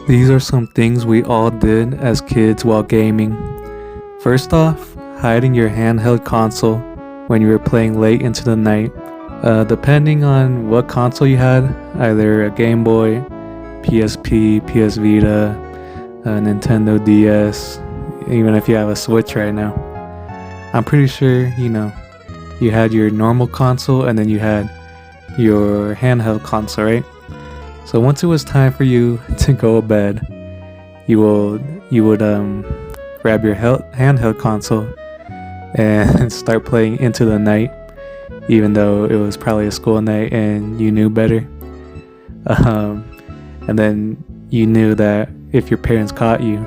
These are some things we all did as kids while gaming. First off, hiding your handheld console when you were playing late into the night. Depending on what console you had, either a Game Boy, PSP, PS Vita, a Nintendo DS, even if you have a Switch right now. I'm pretty sure, you had your normal console and then you had your handheld console, right? So once it was time for you to go to bed, you would grab your handheld console and start playing into the night, even though it was probably a school night and you knew better. And then you knew that if your parents caught you,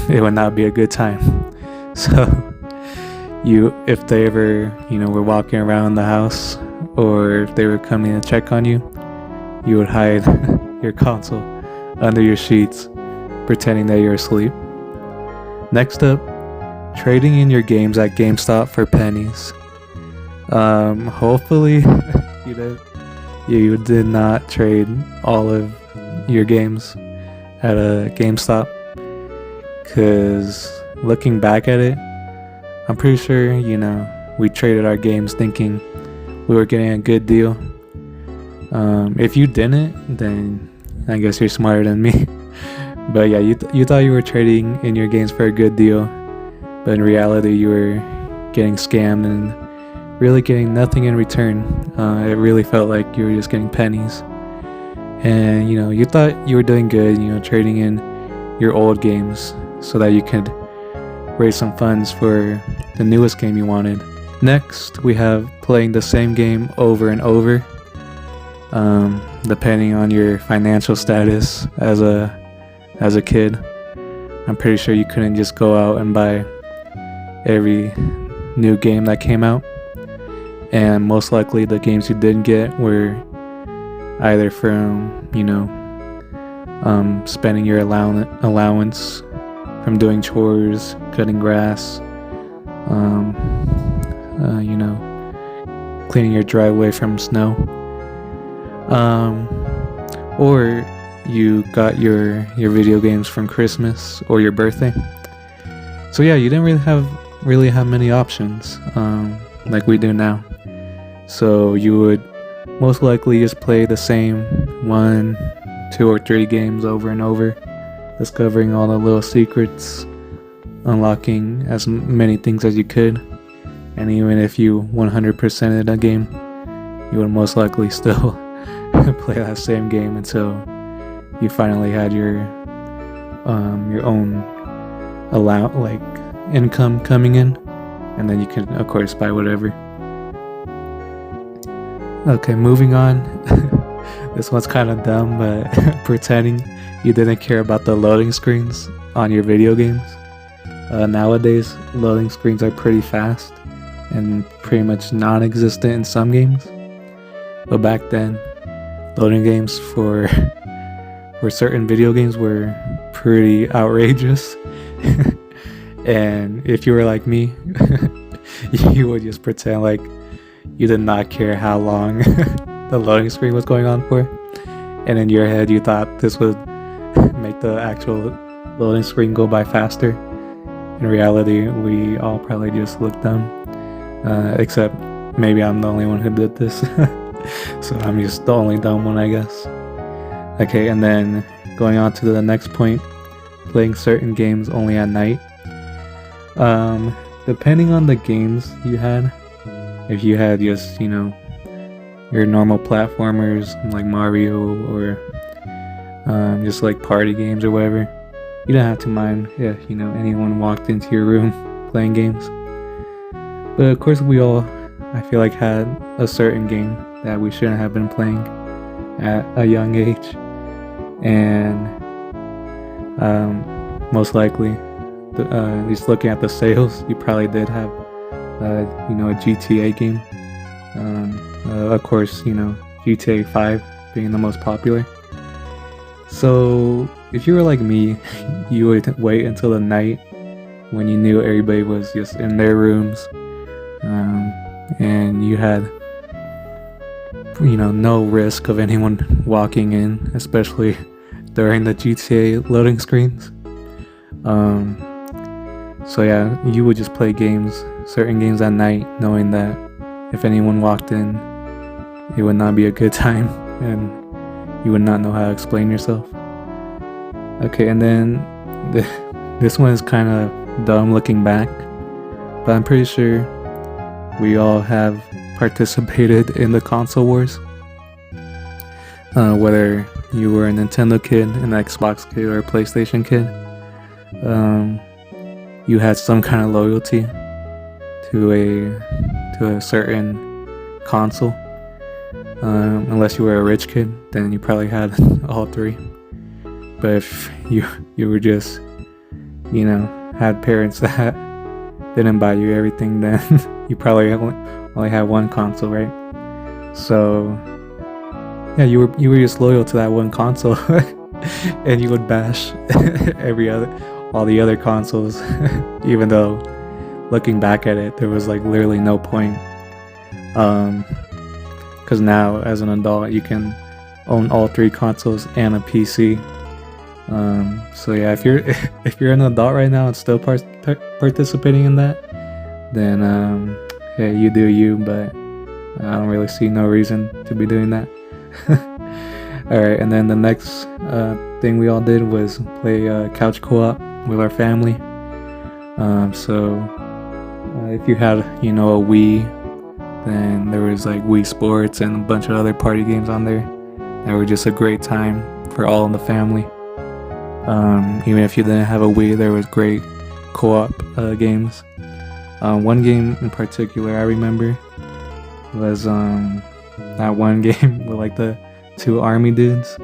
it would not be a good time. So if they ever, were walking around the house, or if they were coming to check on you, you would hide your console under your sheets, pretending that you're asleep. Next up, trading in your games at GameStop for pennies. Hopefully, you did not trade all of your games at a GameStop, because looking back at it, I'm pretty sure, we traded our games thinking we were getting a good deal. If you didn't, then I guess you're smarter than me. But yeah, you thought you were trading in your games for a good deal, but in reality you were getting scammed and really getting nothing in return. It really felt like you were just getting pennies. And you thought you were doing good, trading in your old games so that you could raise some funds for the newest game you wanted. Next, we have playing the same game over and over. Depending on your financial status as a kid, I'm pretty sure you couldn't just go out and buy every new game that came out. And most likely the games you did get were either from, spending your allowance from doing chores, cutting grass, cleaning your driveway from snow. Or you got your video games from Christmas or your birthday. So yeah, you didn't really have many options, like we do now. So you would most likely just play the same 1, 2, or 3 games over and over, discovering all the little secrets, unlocking as many things as you could. And even if you 100%ed a game, you would most likely still play that same game until you finally had your own income coming in, and then you can of course buy whatever. Okay, moving on. This one's kind of dumb, but pretending you didn't care about the loading screens on your video games. Nowadays, loading screens are pretty fast and pretty much non-existent in some games. But back then, loading games for certain video games were pretty outrageous. And if you were like me, you would just pretend like you did not care how long the loading screen was going on for. And in your head, you thought this would make the actual loading screen go by faster. In reality, we all probably just looked dumb. Except maybe I'm the only one who did this. So I'm just the only dumb one, I guess. Okay, and then going on to the next point, playing certain games only at night. Depending on the games you had, if you had just, your normal platformers like Mario, or just like party games or whatever, you don't have to mind if, anyone walked into your room playing games. But of course we all, I feel like, had a certain game that we shouldn't have been playing at a young age. And most likely, just looking at the sales, you probably did have a GTA game. Of course, GTA 5 being the most popular. So if you were like me, you would wait until the night when you knew everybody was just in their rooms, and you had no risk of anyone walking in, especially during the GTA loading screens. So yeah, you would just play certain games at night, knowing that if anyone walked in, it would not be a good time, and you would not know how to explain yourself. Okay, and then this one is kind of dumb looking back, but I'm pretty sure we all have participated in the console wars. Whether you were a Nintendo kid, an Xbox kid, or a PlayStation kid, you had some kind of loyalty to a certain console. Unless you were a rich kid, then you probably had all three. But if you were just, had parents that didn't buy you everything, then you probably only had one console, right? So yeah, you were just loyal to that one console, and you would bash all the other consoles, even though looking back at it, there was like literally no point. Because now as an adult, you can own all three consoles and a PC. So yeah, if you're an adult right now and still participating in that, then yeah, you do you. But I don't really see no reason to be doing that. Alright, and then the next thing we all did was play couch co-op with our family. So if you had a Wii, then there was like Wii Sports and a bunch of other party games on there that were just a great time for all in the family. Even if you didn't have a Wii, there was great co-op games. One game in particular I remember was that one game with like the two army dudes.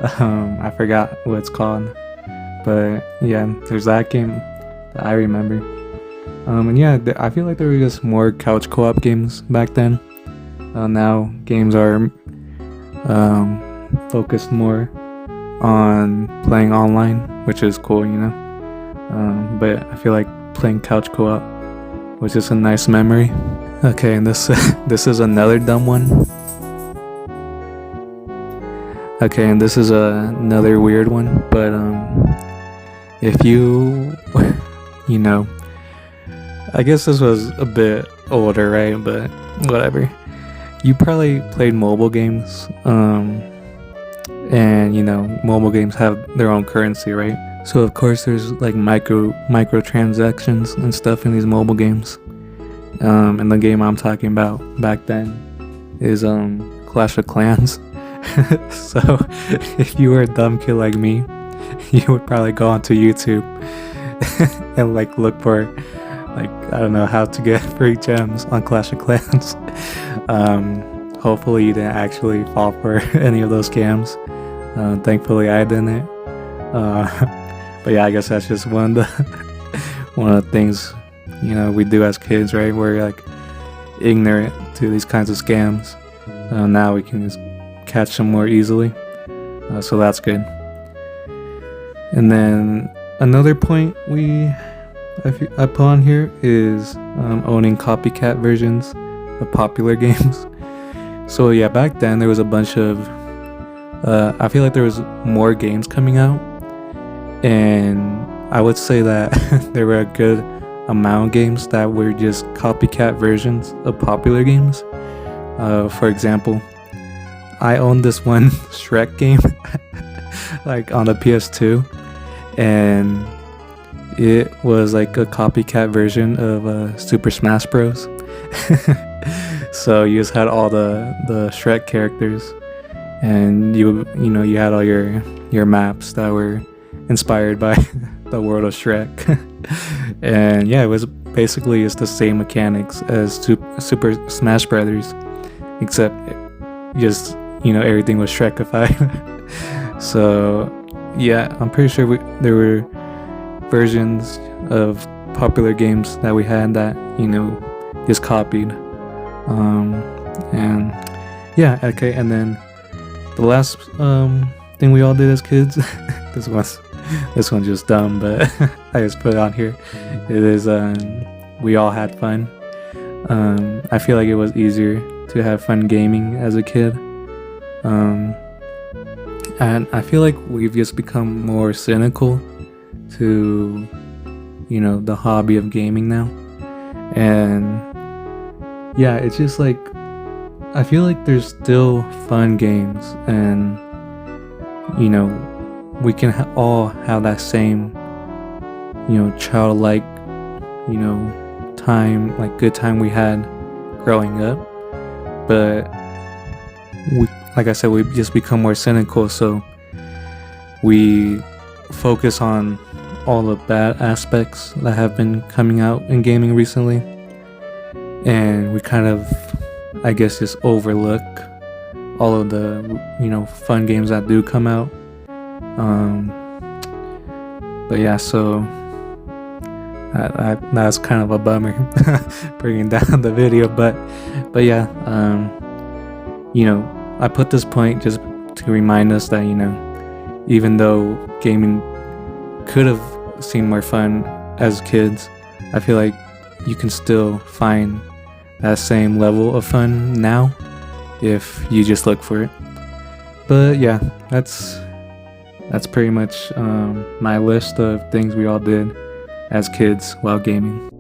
I forgot what it's called, but yeah, there's that game that I remember. And yeah, I feel like there were just more couch co-op games back then. Now games are focused more on playing online, which is cool, but I feel like playing couch co-op was just a nice memory. Okay, and this is another dumb one. Okay, and this is another weird one, but if you I guess this was a bit older, right? But whatever. You probably played mobile games, and mobile games have their own currency, right? So of course there's like microtransactions and stuff in these mobile games. And the game I'm talking about back then is Clash of Clans. So if you were a dumb kid like me, you would probably go onto YouTube and like look for I don't know how to get free gems on Clash of Clans. Hopefully you didn't actually fall for any of those scams. Thankfully I didn't. But yeah, I guess that's just one of the things we do as kids, right? We're like ignorant to these kinds of scams. Now we can just catch them more easily, so that's good. And then another point I put on here is owning copycat versions of popular games. So yeah, back then there was a bunch of I feel like there was more games coming out, and I would say that there were a good amount of games that were just copycat versions of popular games. For example, I owned this one Shrek game like on the PS2, and it was like a copycat version of Super Smash Bros. So you just had all the Shrek characters, and you had all your maps that were inspired by the world of Shrek. And yeah, it was basically just the same mechanics as Super Smash Brothers, except just everything was Shrekified. So yeah, I'm pretty sure there were versions of popular games that we had that just copied. And yeah, okay, and then the last thing we all did as kids, this one's just dumb, but I just put it on here. It is we all had fun. I feel like it was easier to have fun gaming as a kid. And I feel like we've just become more cynical to, the hobby of gaming now. And yeah, it's just like, I feel like there's still fun games, and, we can all have that same, childlike, time, like good time we had growing up. But like I said, we just become more cynical, so we focus on all the bad aspects that have been coming out in gaming recently, and we kind of, I guess, just overlook all of the fun games that do come out. But yeah, so that's kind of a bummer bringing down the video, but yeah, I put this point just to remind us that even though gaming could have seemed more fun as kids, I feel like you can still find that same level of fun now if you just look for it. But yeah, that's pretty much my list of things we all did as kids while gaming.